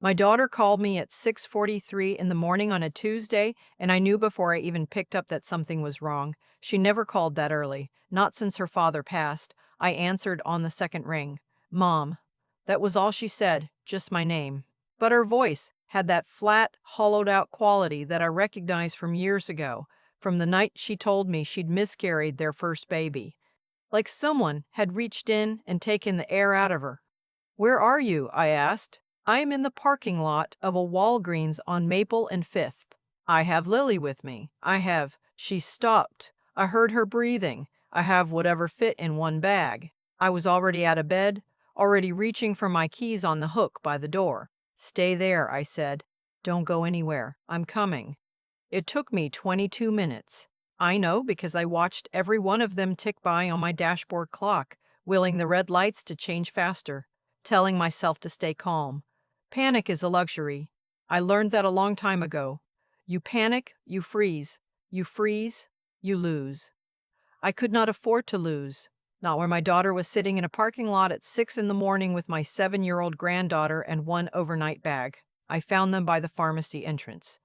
My daughter called me at 6:43 in the morning on a Tuesday, and I knew before I even picked up that something was wrong. She never called that early, not since her father passed. I answered on the second ring. Mom. That was all she said, just my name. But her voice had that flat, hollowed out quality that I recognized from years ago, from the night she told me she'd miscarried their first baby. Like someone had reached in and taken the air out of her. "Where are you?" I asked. "I am in the parking lot of a Walgreens on Maple and Fifth. I have Lily with me. I have—" She stopped. I heard her breathing. "I have whatever fit in one bag." I was already out of bed, already reaching for my keys on the hook by the door. "Stay there," I said. "Don't go anywhere. I'm coming." It took me 22 minutes. I know because I watched every one of them tick by on my dashboard clock, willing the red lights to change faster, telling myself to stay calm. Panic is a luxury. I learned that a long time ago. You panic, you freeze. You freeze, you lose. I could not afford to lose. Not where my daughter was sitting in a parking lot at 6 in the morning with my 7-year-old granddaughter and one overnight bag. I found them by the pharmacy entrance.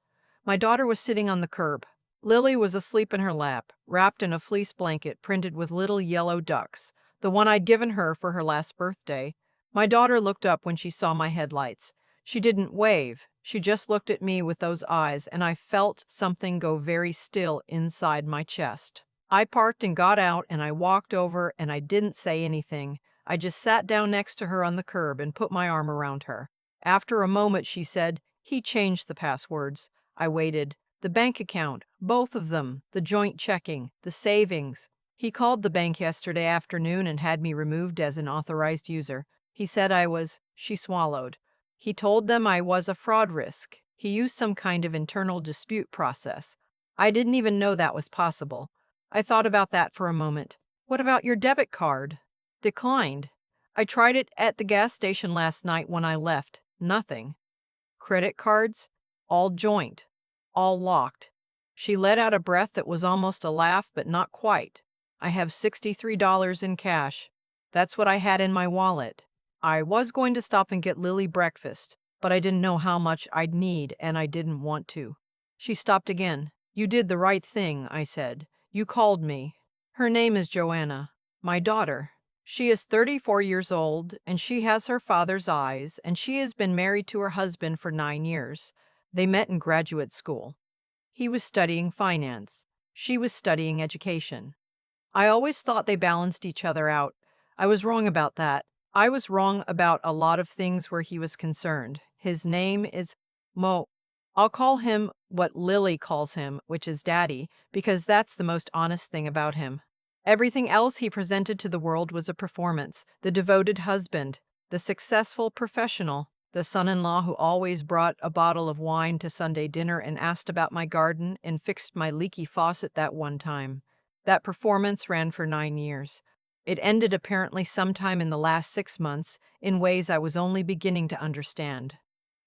My daughter was sitting on the curb. Lily was asleep in her lap, wrapped in a fleece blanket printed with little yellow ducks, the one I'd given her for her last birthday. My daughter looked up when she saw my headlights. She didn't wave. She just looked at me with those eyes, and I felt something go very still inside my chest. I parked and got out, and I walked over, and I didn't say anything. I just sat down next to her on the curb and put my arm around her. After a moment, she said, "He changed the passwords." I waited. "The bank account, both of them, the joint checking, the savings." "He called the bank yesterday afternoon and had me removed as an authorized user. He said I was—" She swallowed. "He told them I was a fraud risk. He used some kind of internal dispute process. I didn't even know that was possible." I thought about that for a moment. "What about your debit card?" "Declined. I tried it at the gas station last night when I left. Nothing." "Credit cards?" "All joint. All locked." She let out a breath that was almost a laugh, but not quite. "I have $63 in cash. That's what I had in my wallet. I was going to stop and get Lily breakfast, but I didn't know how much I'd need, and I didn't want to." She stopped again. "You did the right thing," I said. "You called me." "Her name is Joanna. My daughter. She is 34 years old, and she has her father's eyes, and she has been married to her husband for 9 years. They met in graduate school. He was studying finance. She was studying education. I always thought they balanced each other out. I was wrong about that. I was wrong about a lot of things where he was concerned. His name is Mo. I'll call him what Lily calls him, which is Daddy, because that's the most honest thing about him. Everything else he presented to the world was a performance. The devoted husband, the successful professional, the son-in-law who always brought a bottle of wine to Sunday dinner and asked about my garden and fixed my leaky faucet that one time. That performance ran for 9 years. It ended apparently sometime in the last 6 months in ways I was only beginning to understand.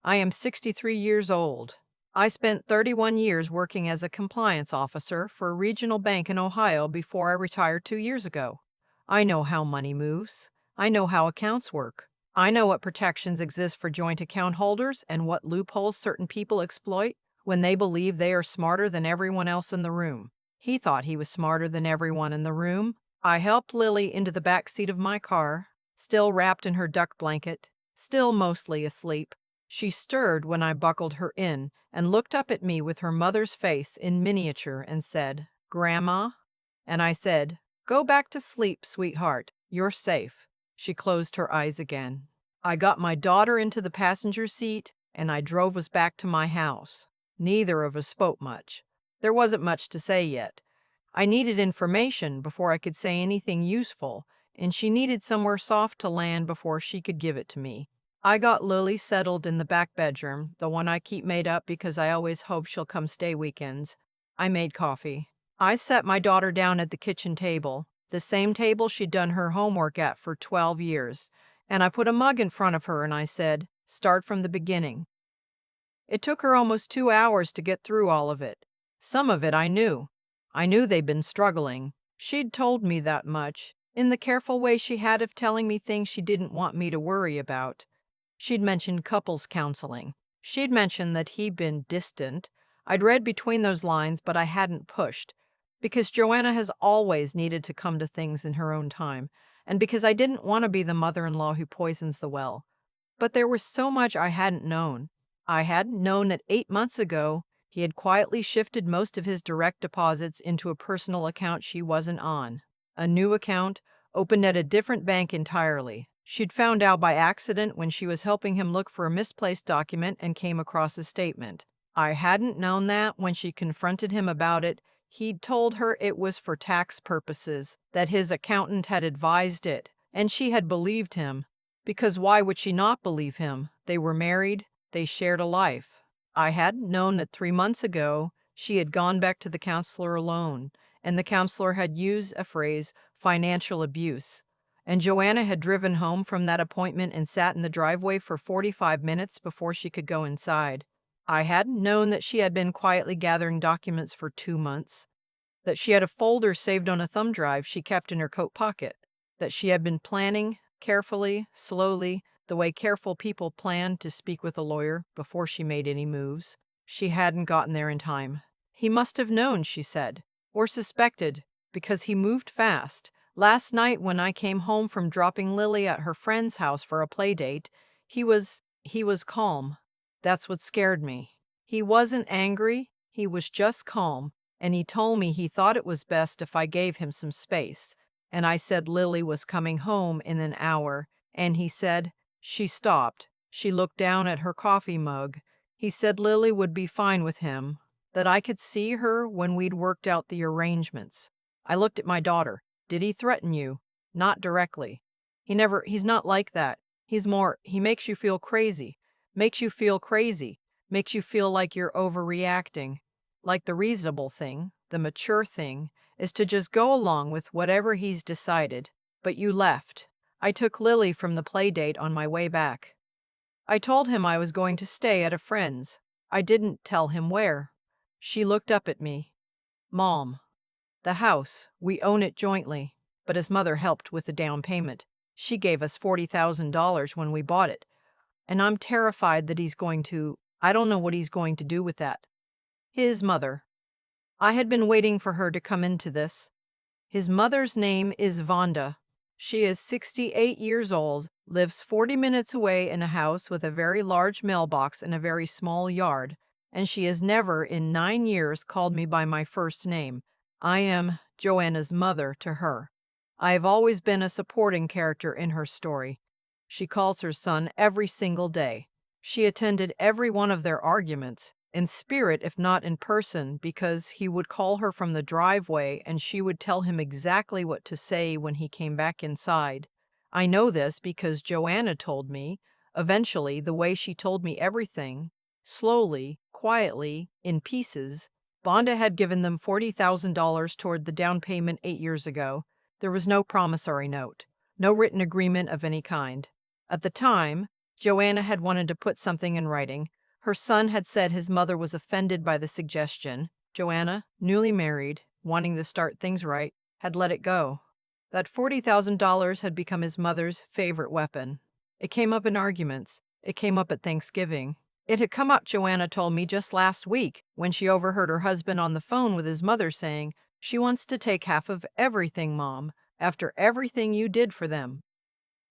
I am 63 years old. I spent 31 years working as a compliance officer for a regional bank in Ohio before I retired 2 years ago. I know how money moves. I know how accounts work. I know what protections exist for joint account holders and what loopholes certain people exploit when they believe they are smarter than everyone else in the room. He thought he was smarter than everyone in the room. I helped Lily into the back seat of my car, still wrapped in her duck blanket, still mostly asleep. She stirred when I buckled her in and looked up at me with her mother's face in miniature and said, "Grandma?" And I said, "Go back to sleep, sweetheart. You're safe." She closed her eyes again. I got my daughter into the passenger seat and I drove us back to my house. Neither of us spoke much. There wasn't much to say yet. I needed information before I could say anything useful, and she needed somewhere soft to land before she could give it to me. I got Lily settled in the back bedroom, the one I keep made up because I always hope she'll come stay weekends. I made coffee. I sat my daughter down at the kitchen table, the same table she'd done her homework at for 12 years, and I put a mug in front of her and I said, "Start from the beginning." It took her almost 2 hours to get through all of it. Some of it I knew. I knew they'd been struggling. She'd told me that much, in the careful way she had of telling me things she didn't want me to worry about. She'd mentioned couples counseling. She'd mentioned that he'd been distant. I'd read between those lines, but I hadn't pushed. Because Joanna has always needed to come to things in her own time, and because I didn't want to be the mother in law who poisons the well. But there was so much I hadn't known. I hadn't known that 8 months ago, he had quietly shifted most of his direct deposits into a personal account she wasn't on. A new account, opened at a different bank entirely. She'd found out by accident when she was helping him look for a misplaced document and came across a statement. I hadn't known that when she confronted him about it. He'd told her it was for tax purposes, that his accountant had advised it, and she had believed him. Because why would she not believe him? They were married, they shared a life. I hadn't known that 3 months ago she had gone back to the counselor alone, and the counselor had used a phrase, financial abuse. And Joanna had driven home from that appointment and sat in the driveway for 45 minutes before she could go inside. I hadn't known that she had been quietly gathering documents for 2 months, that she had a folder saved on a thumb drive she kept in her coat pocket, that she had been planning carefully, slowly, the way careful people plan to speak with a lawyer before she made any moves. She hadn't gotten there in time. He must have known, she said, or suspected, because he moved fast. Last night when I came home from dropping Lily at her friend's house for a play date, he was calm. That's what scared me. He wasn't angry, he was just calm, and he told me he thought it was best if I gave him some space. And I said Lily was coming home in an hour, and he said, she stopped. She looked down at her coffee mug. He said Lily would be fine with him, that I could see her when we'd worked out the arrangements. I looked at my daughter. Did he threaten you? Not directly. He's not like that. He makes you feel crazy. Makes you feel crazy. Makes you feel like you're overreacting. Like the reasonable thing, the mature thing, is to just go along with whatever he's decided. But you left. I took Lily from the play date on my way back. I told him I was going to stay at a friend's. I didn't tell him where. She looked up at me. Mom, the house, we own it jointly, but his mother helped with the down payment. She gave us $40,000 when we bought it, and I'm terrified that I don't know what he's going to do with that. His mother. I had been waiting for her to come into this. His mother's name is Vonda. She is 68 years old, lives 40 minutes away in a house with a very large mailbox and a very small yard, and she has never in 9 years called me by my first name. I am Joanna's mother to her. I have always been a supporting character in her story. She calls her son every single day. She attended every one of their arguments, in spirit if not in person, because he would call her from the driveway and she would tell him exactly what to say when he came back inside. I know this because Joanna told me, eventually the way she told me everything, slowly, quietly, in pieces. Bonda had given them $40,000 toward the down payment 8 years ago. There was no promissory note, no written agreement of any kind. At the time, Joanna had wanted to put something in writing. Her son had said his mother was offended by the suggestion. Joanna, newly married, wanting to start things right, had let it go. That $40,000 had become his mother's favorite weapon. It came up in arguments. It came up at Thanksgiving. It had come up, Joanna told me, just last week when she overheard her husband on the phone with his mother saying, "She wants to take half of everything, Mom, after everything you did for them."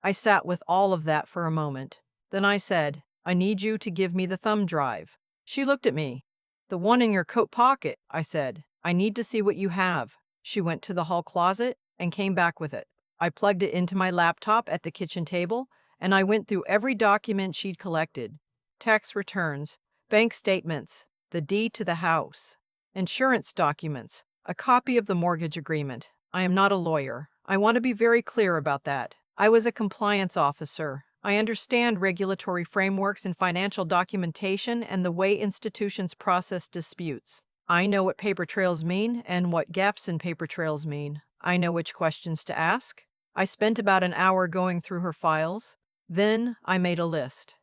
I sat with all of that for a moment. Then I said, "I need you to give me the thumb drive." She looked at me. "The one in your coat pocket," I said. "I need to see what you have." She went to the hall closet and came back with it. I plugged it into my laptop at the kitchen table, and I went through every document she'd collected. Tax returns, bank statements, the deed to the house, insurance documents, a copy of the mortgage agreement. I am not a lawyer. I want to be very clear about that. I was a compliance officer. I understand regulatory frameworks and financial documentation and the way institutions process disputes. I know what paper trails mean and what gaps in paper trails mean. I know which questions to ask. I spent about an hour going through her files. Then I made a list.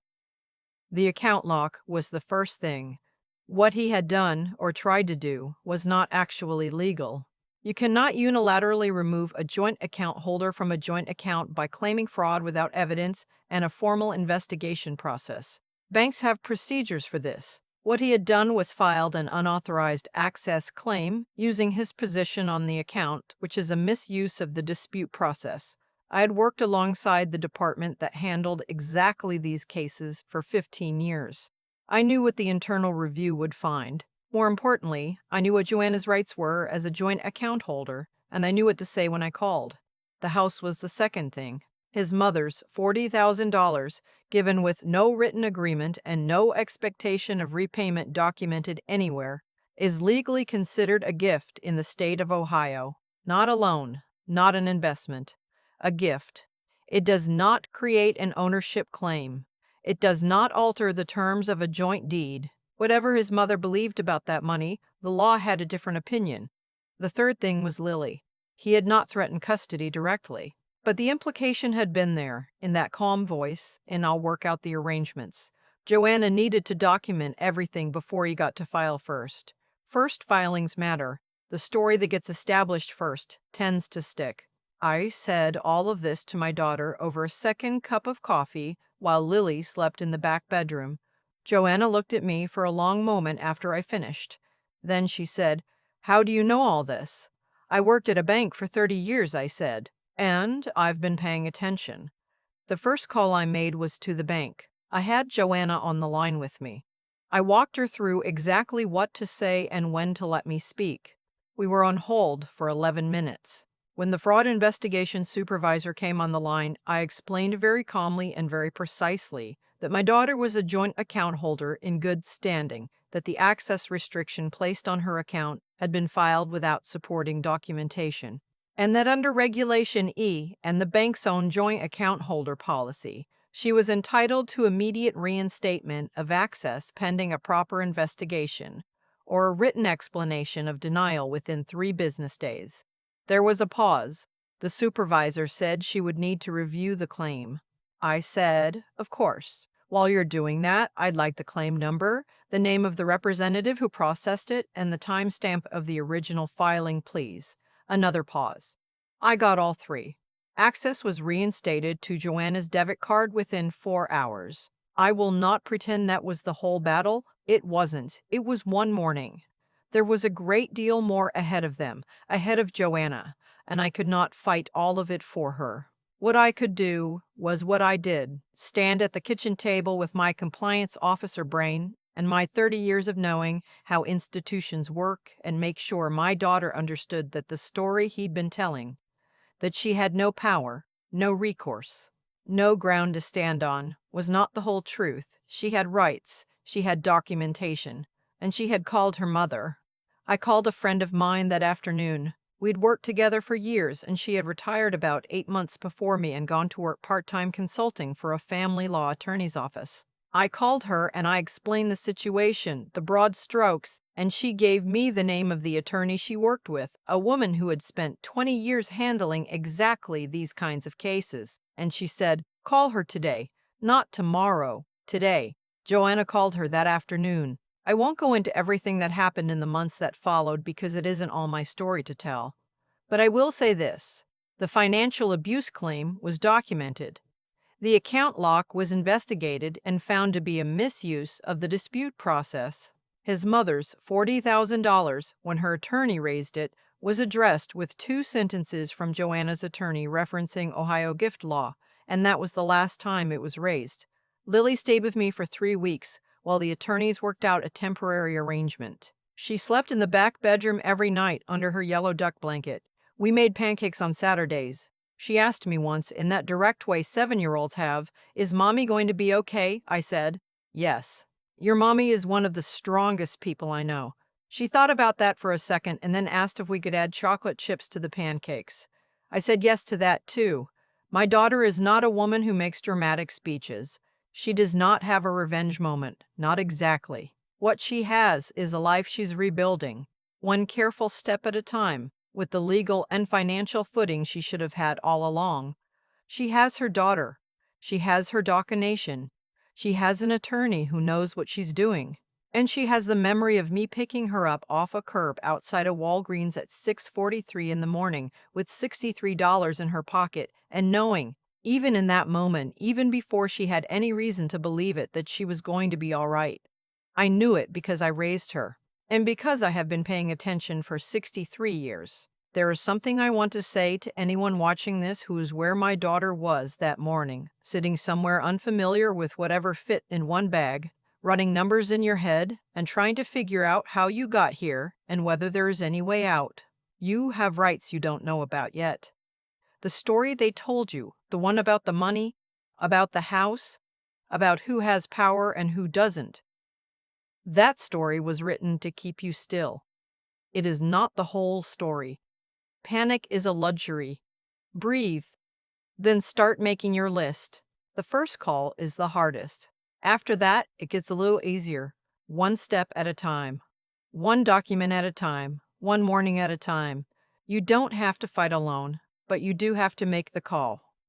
The account lock was the first thing. What he had done, or tried to do, was not actually legal. You cannot unilaterally remove a joint account holder from a joint account by claiming fraud without evidence and a formal investigation process. Banks have procedures for this. What he had done was filed an unauthorized access claim using his position on the account, which is a misuse of the dispute process. I had worked alongside the department that handled exactly these cases for 15 years. I knew what the internal review would find. More importantly, I knew what Joanna's rights were as a joint account holder, and I knew what to say when I called. The house was the second thing. His mother's $40,000, given with no written agreement and no expectation of repayment documented anywhere, is legally considered a gift in the state of Ohio. Not a loan, not an investment. A gift. It does not create an ownership claim. It does not alter the terms of a joint deed. Whatever his mother believed about that money, the law had a different opinion. The third thing was Lily. He had not threatened custody directly, but the implication had been there, in that calm voice, and I'll work out the arrangements. Joanna needed to document everything before he got to file first. First filings matter. The story that gets established first tends to stick. I said all of this to my daughter over a second cup of coffee while Lily slept in the back bedroom. Joanna looked at me for a long moment after I finished. Then she said, "How do you know all this?" "I worked at a bank for 30 years," I said, "and I've been paying attention." The first call I made was to the bank. I had Joanna on the line with me. I walked her through exactly what to say and when to let me speak. We were on hold for 11 minutes. When the fraud investigation supervisor came on the line, I explained very calmly and very precisely that my daughter was a joint account holder in good standing, that the access restriction placed on her account had been filed without supporting documentation, and that under Regulation E and the bank's own joint account holder policy, she was entitled to immediate reinstatement of access pending a proper investigation or a written explanation of denial within 3 business days. There was a pause. The supervisor said she would need to review the claim. I said, "Of course. While you're doing that, I'd like the claim number, the name of the representative who processed it, and the timestamp of the original filing, please." Another pause. I got all 3. Access was reinstated to Joanna's debit card within 4 hours. I will not pretend that was the whole battle. It wasn't. It was one morning. There was a great deal more ahead of them, ahead of Joanna, and I could not fight all of it for her. What I could do was what I did, stand at the kitchen table with my compliance officer brain and my 30 years of knowing how institutions work and make sure my daughter understood that the story he'd been telling, that she had no power, no recourse, no ground to stand on, was not the whole truth. She had rights, she had documentation, and she had called her mother. I called a friend of mine that afternoon. We'd worked together for years, and she had retired about 8 months before me and gone to work part-time consulting for a family law attorney's office. I called her and I explained the situation, the broad strokes, and she gave me the name of the attorney she worked with, a woman who had spent 20 years handling exactly these kinds of cases. And she said, "Call her today, not tomorrow, today." Joanna called her that afternoon. I won't go into everything that happened in the months that followed because it isn't all my story to tell. But I will say this. The financial abuse claim was documented. The account lock was investigated and found to be a misuse of the dispute process. His mother's $40,000, when her attorney raised it, was addressed with 2 sentences from Joanna's attorney referencing Ohio gift law, and that was the last time it was raised. Lily stayed with me for 3 weeks while the attorneys worked out a temporary arrangement. She slept in the back bedroom every night under her yellow duck blanket. We made pancakes on Saturdays. She asked me once, in that direct way 7-year-olds have, "Is mommy going to be okay?" I said, "Yes. Your mommy is one of the strongest people I know." She thought about that for a second and then asked if we could add chocolate chips to the pancakes. I said yes to that too. My daughter is not a woman who makes dramatic speeches. She does not have a revenge moment, not exactly. What she has is a life she's rebuilding, one careful step at a time, with the legal and financial footing she should have had all along. She has her daughter. She has her doconation. She has an attorney who knows what she's doing. And she has the memory of me picking her up off a curb outside a Walgreens at 6:43 in the morning with $63 in her pocket and knowing, even in that moment, even before she had any reason to believe it, that she was going to be all right. I knew it because I raised her. And because I have been paying attention for 63 years. There is something I want to say to anyone watching this who is where my daughter was that morning, sitting somewhere unfamiliar with whatever fit in one bag, running numbers in your head, and trying to figure out how you got here and whether there is any way out. You have rights you don't know about yet. The story they told you, the one about the money, about the house, about who has power and who doesn't, that story was written to keep you still. It is not the whole story. Panic is a luxury. Breathe, then start making your list. The first call is the hardest. After that, it gets a little easier. One step at a time. One document at a time. One morning at a time. You don't have to fight alone, but you do have to make the call.